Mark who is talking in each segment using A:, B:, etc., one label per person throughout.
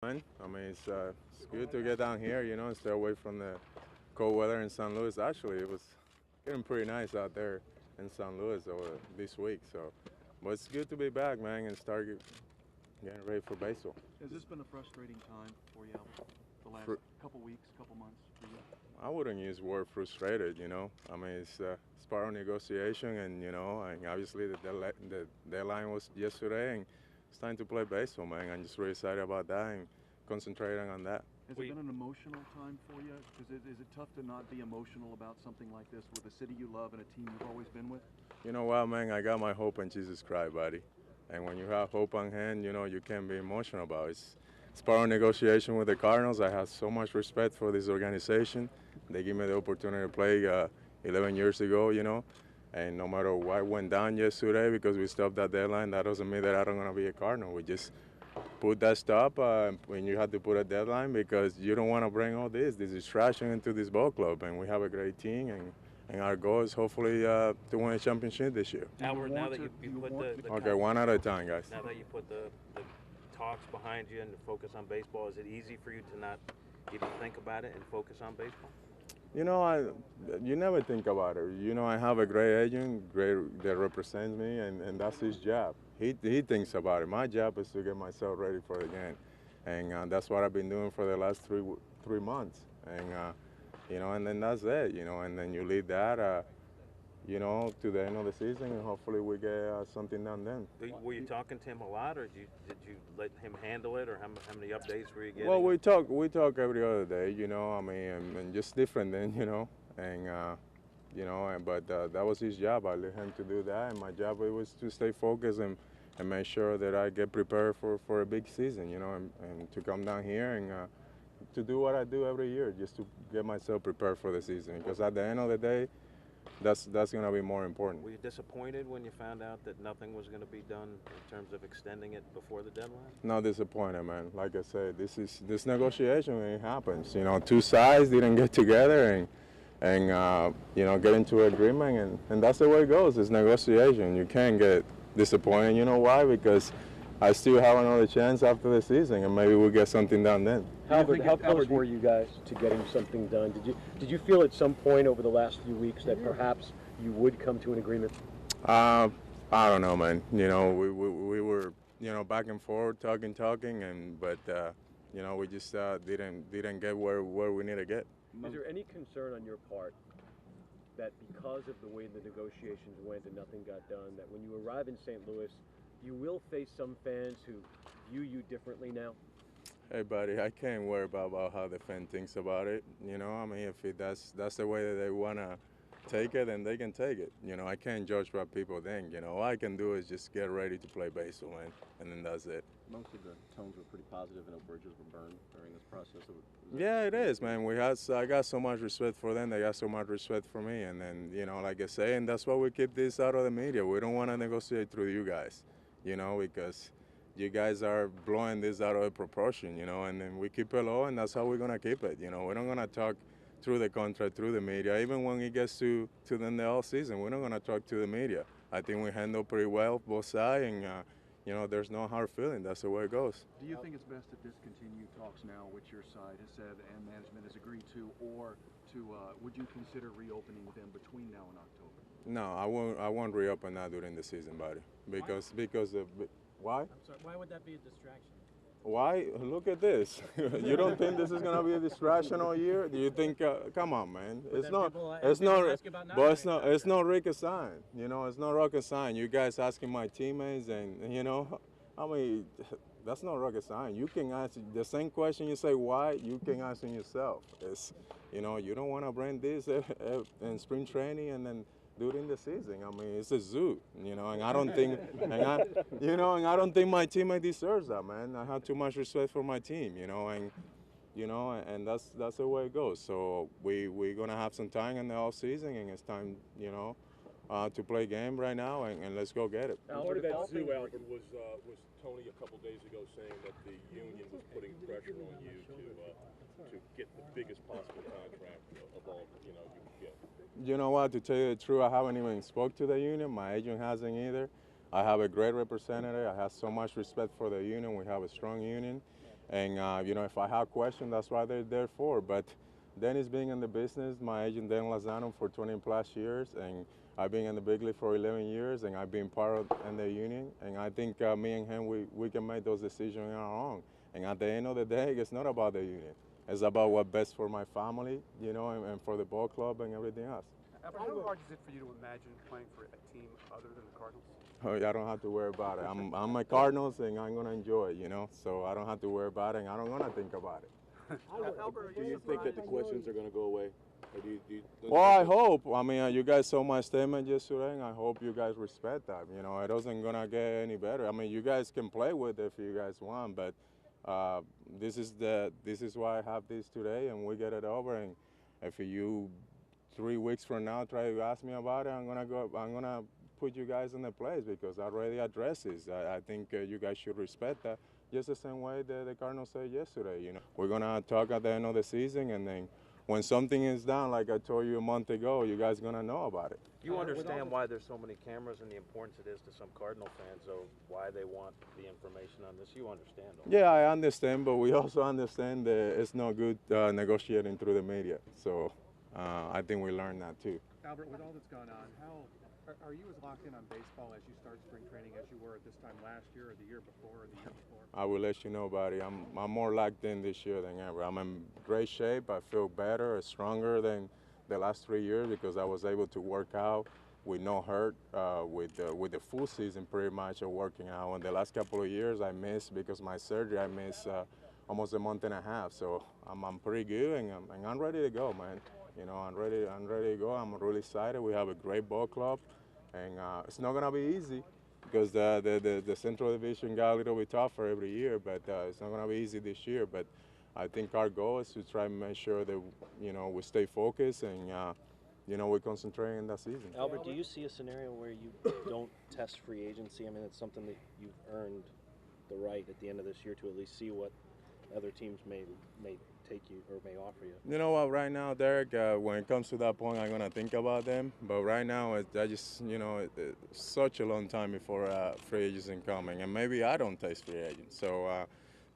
A: I mean, it's good to get down here, and stay away from the cold weather in St. Louis. Actually, it was getting pretty nice out there in St. Louis over this week. So, but it's good to be back, man, and start getting ready for baseball.
B: Has this been a frustrating time for you, Albert? The last couple weeks, couple months for you?
A: I wouldn't use the word frustrated. I mean, it's part of negotiation, and obviously the deadline was yesterday, and it's time to play baseball, man. I'm just really excited about that and concentrating on that.
B: Has it been an emotional time for you? Is it tough to not be emotional about something like this with a city you love and a team you've always been with?
A: You know what, man? I got my hope in Jesus Christ, buddy. And when you have hope on hand, you can't be emotional about it. It's part of negotiation with the Cardinals. I have so much respect for this organization. They gave me the opportunity to play 11 years ago. And no matter what went down yesterday because we stopped that deadline, that doesn't mean that I don't going to be a Cardinal. We just put that stop when you have to put a deadline because you don't want to bring all this distraction into this ball club. And we have a great team, and our goal is hopefully to win a championship this year.
C: Albert, now that you put the
A: Okay, one at a time, guys.
C: Now that you put the talks behind you and to focus on baseball, is it easy for you to not even think about it and focus on baseball?
A: You never think about it. I have a great agent, that represents me, and that's his job. He thinks about it. My job is to get myself ready for the game, and that's what I've been doing for the last three months. And then that's it. And then you leave that, to the end of the season, and hopefully we get something done then.
C: Were you talking to him a lot, or did you let him handle it, or how many updates were you getting?
A: Well, we talk every other day. I mean, and just different then, but that was his job. I let him to do that, and my job was to stay focused and make sure that I get prepared for a big season, and to come down here and to do what I do every year, just to get myself prepared for the season. Because at the end of the day, that's going to be more important.
C: Were you disappointed when you found out that nothing was going to be done in terms of extending it before the deadline?
A: Not disappointed, man. Like I said, this negotiation, when it happens. Two sides didn't get together and get into an agreement, and that's the way it goes. It's negotiation. You can't get disappointed. You know why? Because I still have another chance after the season, and maybe we'll get something done then.
D: How close were you guys to getting something done? Did you feel at some point over the last few weeks that perhaps you would come to an agreement?
A: I don't know, man. We were back and forth talking, but we just didn't get where we need to get.
D: Is there any concern on your part that because of the way the negotiations went and nothing got done, that when you arrive in St. Louis, you will face some fans who view you differently now?
A: Hey, buddy, I can't worry about how the fan thinks about it. I mean, if that's the way that they want to take it, then they can take it. I can't judge what people think. All I can do is just get ready to play baseball, man, and then that's it.
E: Most of the tones were pretty positive, and bridges were burned during this process.
A: Yeah, it is, man. I got so much respect for them. They got so much respect for me, and then like I say, and that's why we keep this out of the media. We don't want to negotiate through you guys, because you guys are blowing this out of proportion, and then we keep it low, and that's how we're gonna keep it. We're not gonna talk through the contract, through the media. Even when it gets to the all season, we're not gonna talk to the media. I think we handle pretty well both sides, and there's no hard feeling. That's the way it goes.
B: Do you think it's best to discontinue talks now, which your side has said and management has agreed to, or would you consider reopening them between now and October?
A: No, I won't reopen that during the season, buddy. Because why?
F: I'm sorry, why would that be a distraction?
A: Why? Look at this. You don't think this is gonna be a distraction all year? Do you think? Come on, man. It's not. It's not rocket science. It's not rocket science. You guys asking my teammates, and I mean, that's not rocket science. You can ask the same question. You say why? You can answer yourself. It's you don't want to bring this in spring training and then during the season. I mean, it's a zoo, and I don't think, and I don't think my teammate deserves that, man. I have too much respect for my team, and that's the way it goes. So we're gonna have some time in the off season, and it's time, to play game right now, and let's go get it.
G: Part of that zoo, Albert, was Tony a couple days ago saying that the union was putting pressure on you to get the biggest possible contract of all you could get.
A: You know what? To tell you the truth, I haven't even spoke to the union. My agent hasn't either. I have a great representative. I have so much respect for the union. We have a strong union, And you know, if I have questions, that's what they're there for. But Danny's been in the business, my agent Dan Lozano, for 20 plus years, and I've been in the big league for 11 years, and I've been part of in the union. And I think me and him, we can make those decisions on our own. And at the end of the day, it's not about the union. It's about what's best for my family, you know, and for the ball club and everything else.
H: Albert, how hard is it for you to imagine playing for a team other than the Cardinals?
A: Oh, I don't have to worry about it. I'm a Cardinals, and I'm gonna enjoy it, you know. So I don't have to worry about it, and I don't wanna think about it.
G: Albert, do you think that the questions are going to go away? Or do you
A: Well, I hope. I mean, you guys saw my statement yesterday, and I hope you guys respect that. You know, it doesn't gonna get any better. I mean, you guys can play with it if you guys want, but this is why I have this today, and we get it over. And if you 3 weeks from now try to ask me about it, I'm gonna put you guys in the place because I already addressed this. I think you guys should respect that, just the same way that the Cardinals said yesterday. You know, we're gonna talk at the end of the season, and then when something is done, like I told you a month ago, you guys gonna know about it.
C: You understand why there's so many cameras and the importance it is to some Cardinal fans, of why they want the information on this. You understand all
A: Yeah, I understand, but we also understand that it's not good negotiating through the media. So I think we learned that too.
B: Albert, with all that's gone on, how are you as locked in on baseball as you start spring training as you were at this time last year or the year before or the year before?
A: I will let you know, buddy. I'm more locked in this year than ever. I'm in great shape. I feel better, stronger than the last 3 years because I was able to work out with no hurt, with the full season pretty much of working out. In the last couple of years, I missed because of my surgery. I missed almost a month and a half. So I'm pretty good, and I'm ready to go, man. You know, I'm ready to go. I'm really excited. We have a great ball club, and it's not gonna be easy because the Central Division got a little bit tougher every year, but it's not gonna be easy this year. But I think our goal is to try and make sure that you know we stay focused and you know we concentrate in that season.
E: Albert, do you see a scenario where you don't test free agency? I mean, it's something that you've earned the right at the end of this year to at least see what other teams may take you or may offer you.
A: You know what? Right now, Derek, when it comes to that point, I'm gonna think about them. But right now, I just you know it's such a long time before free agents incoming, and maybe I don't taste free agents. So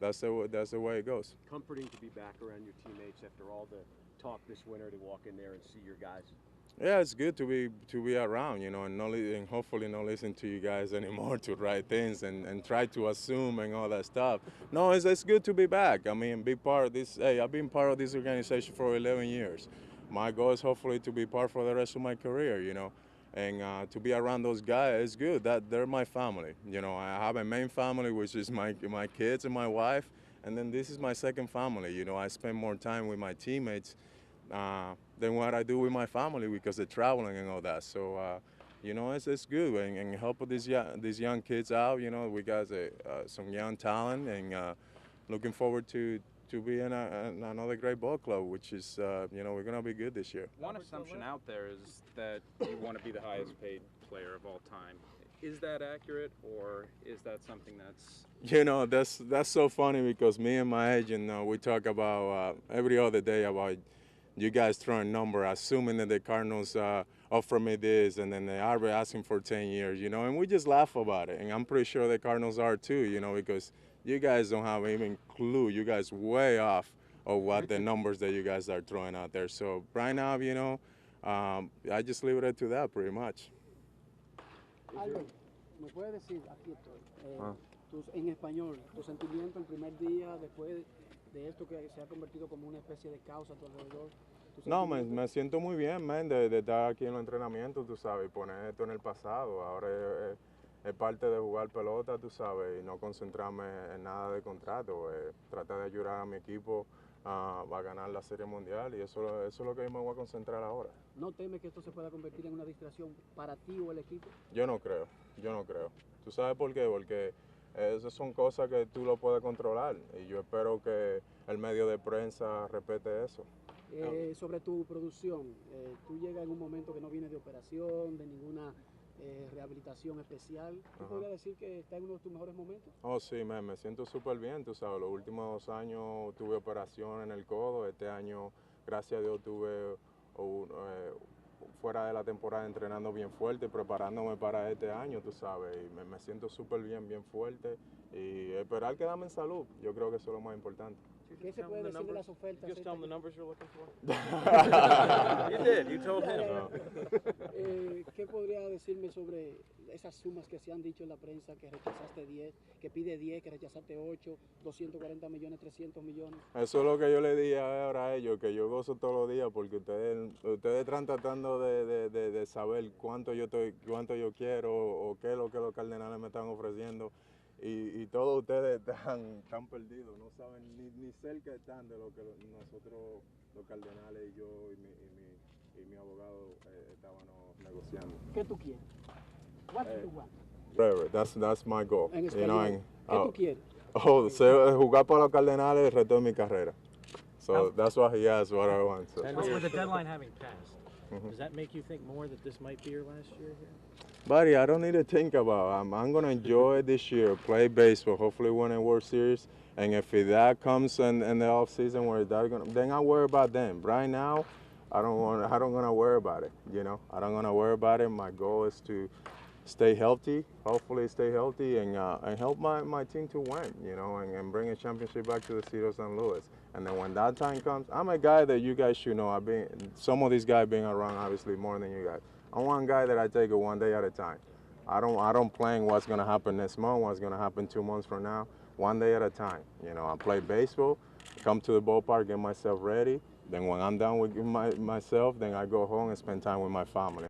A: that's the way it goes.
D: Comforting to be back around your teammates after all the talk this winter to walk in there and see your guys.
A: Yeah, it's good to be around, you know, and hopefully not listen to you guys anymore to write things and try to assume and all that stuff. No, it's good to be back. I mean, be part of this. Hey, I've been part of this organization for 11 years. My goal is hopefully to be part for the rest of my career, you know, and to be around those guys is good. That they're my family. You know, I have a main family, which is my kids and my wife, and then this is my second family. You know, I spend more time with my teammates than what I do with my family because they're traveling and all that. So, you know, it's good and help these young kids out. You know, we got some young talent and looking forward to be in another great ball club, which is, you know, we're going to be good this year.
H: One assumption out there is that you want to be the highest paid player of all time. Is that accurate, or is that something that's...
A: You know, that's so funny because me and my agent, we talk about every other day about you guys throwing a number, assuming that the Cardinals offer me this, and then they are asking for 10 years, you know, and we just laugh about it. And I'm pretty sure the Cardinals are too, you know, because you guys don't have even clue. You guys way off of what the numbers that you guys are throwing out there. So right now, you know, I just leave it to that pretty much.
F: Albert, ¿me puedes decir, aquí estoy, en español, tu sentimiento el primer día después de esto que se ha convertido como una especie de causa a tu alrededor?
A: No, me siento muy bien, man, de estar aquí en los entrenamientos, tú sabes, y poner esto en el pasado. Ahora es parte de jugar pelota, tú sabes, y no concentrarme en nada de contrato. Tratar de ayudar a mi equipo a ganar la Serie Mundial, y eso es lo que yo me voy a concentrar ahora.
F: ¿No temes que esto se pueda convertir en una distracción para ti o el equipo?
A: Yo no creo. ¿Tú sabes por qué? Porque esas son cosas que tú lo puedes controlar, y yo espero que el medio de prensa respete eso.
F: Sobre tu producción, tú llegas en un momento que no vienes de operación, de ninguna rehabilitación especial. ¿Tú podrías decir que estás en uno de tus mejores momentos?
A: Oh, sí, me siento súper bien, tú sabes. Los últimos 2 años tuve operación en el codo. Este año, gracias a Dios, tuve fuera de la temporada entrenando bien fuerte, preparándome para este año, tú sabes, y me siento súper bien fuerte y esperar quedarme en salud, yo creo que eso es lo más importante.
F: ¿Qué se puede decir de las ofertas?
E: Just tell him the numbers you're looking for.
C: You did. You told him.
F: ¿Qué podría decirme sobre esas sumas que se han dicho en la prensa, que rechazaste 10, que pide 10, que rechazaste 8, 240 millones, 300 millones?
A: Eso es lo que yo le dije ahora a ellos, que yo gozo todos los días porque ustedes están tratando de saber cuánto yo quiero o qué es lo que los Cardenales me están ofreciendo. Y todos ustedes están perdidos, no saben ni cerca están de lo que nosotros, los Cardenales y yo y mi abogado estábamos negociando.
F: ¿Qué tú quieres? What do you want?
A: Forever, that's my goal.
F: En
A: You know,
F: español, ¿qué tú quieres?
A: Jugar para los Cardenales el resto de mi carrera. So that's why he asked what I want. So.
I: With the deadline having passed, does that make you think more that this might be your last year here?
A: Buddy, I don't need to think about it. I'm going to enjoy it this year, play baseball, hopefully win a World Series. And if that comes in the off season where then I worry about them. Right now, I don't want to worry about it. You know, I don't want to worry about it. My goal is to stay healthy, hopefully stay healthy, and help my team to win. You know, and bring a championship back to the city of St. Louis. And then when that time comes, I'm a guy that you guys should know. Some of these guys being around obviously more than you guys. I'm one guy that I take it one day at a time. I don't plan what's gonna happen next month, what's gonna happen 2 months from now. One day at a time. You know, I play baseball, come to the ballpark, get myself ready. Then when I'm done with myself, then I go home and spend time with my family.